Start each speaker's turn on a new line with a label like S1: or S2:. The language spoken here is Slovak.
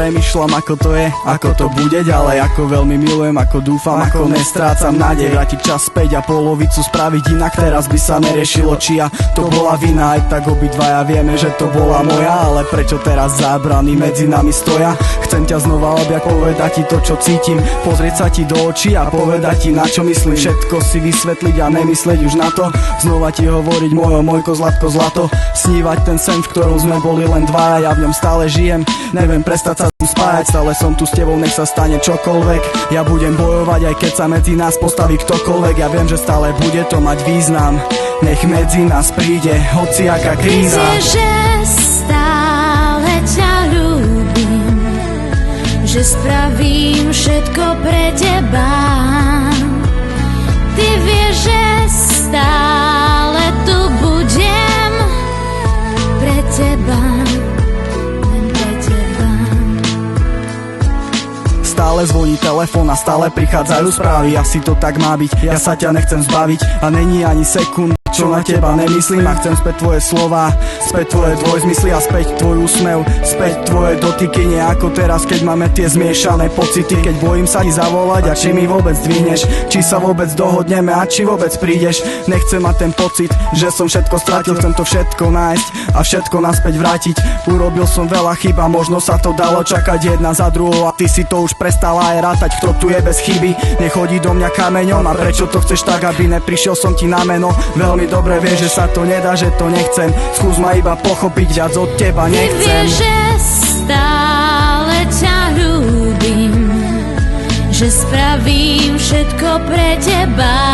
S1: premýšľam, ako to je, ako to bude ďalej, ako veľmi milujem, ako dúfam, ako nestrácam nádej. Vrátiť čas späť a polovicu spraviť inak, teraz by sa neriešilo, či to bola vina. Aj tak obidvaja vieme, že to bola moja, ale prečo teraz zábrany medzi nami stoja? Chcem ťa znova objať, povedať ti to, čo cítim, pozrieť sa ti do očí a povedať ti, na čo myslím. Všetko si vysvetliť a nemyslieť už na to, znova ti hovoriť mojko, zlatko, zlato. Snívať ten sen, v ktorom sme boli len dvaja, ja v ňom stále žijem, neviem prestať sa spájať, stále som tu s tebou, nech sa stane čokoľvek. Ja budem bojovať, aj keď sa medzi nás postaví ktokoľvek. Ja viem, že stále bude to mať význam, nech medzi nás príde hociaká kríza.
S2: Vieš, že stále ťa ľúbim, že spravím všetko pre teba. Ty vieš, že stále tu budem pre teba.
S1: Stále zvoní telefón a stále prichádzajú správy. Asi to tak má byť, ja sa ťa nechcem zbaviť. A není ani sekund, čo na teba nemyslím. A chcem späť tvoje slova, späť tvoje dvojzmysly a späť tvoj úsmev, späť tvoje dotyky. Nie ako teraz, keď máme tie zmiešané pocity. Keď bojím sa ti zavolať a či mi vôbec dvihneš, či sa vôbec dohodneme a či vôbec prídeš. Nechcem mať ten pocit, že som všetko stratil. Chcem to všetko nájsť a všetko naspäť vrátiť. Urobil som veľa chyb a možno sa to dalo čakať jedna za druhou. A ty si to už prestala aj rátať, kto tu je bez chyby. Nechodí do mňa kameňom a prečo to chceš tak, aby neprišiel som ti na meno. Veľmi dobre vieš, že sa to nedá, že to nechcem. Skús ma iba pochopiť, viac od teba nechcem.
S2: Ty vieš, že stále ťa ľúbim, že spravím všetko pre teba.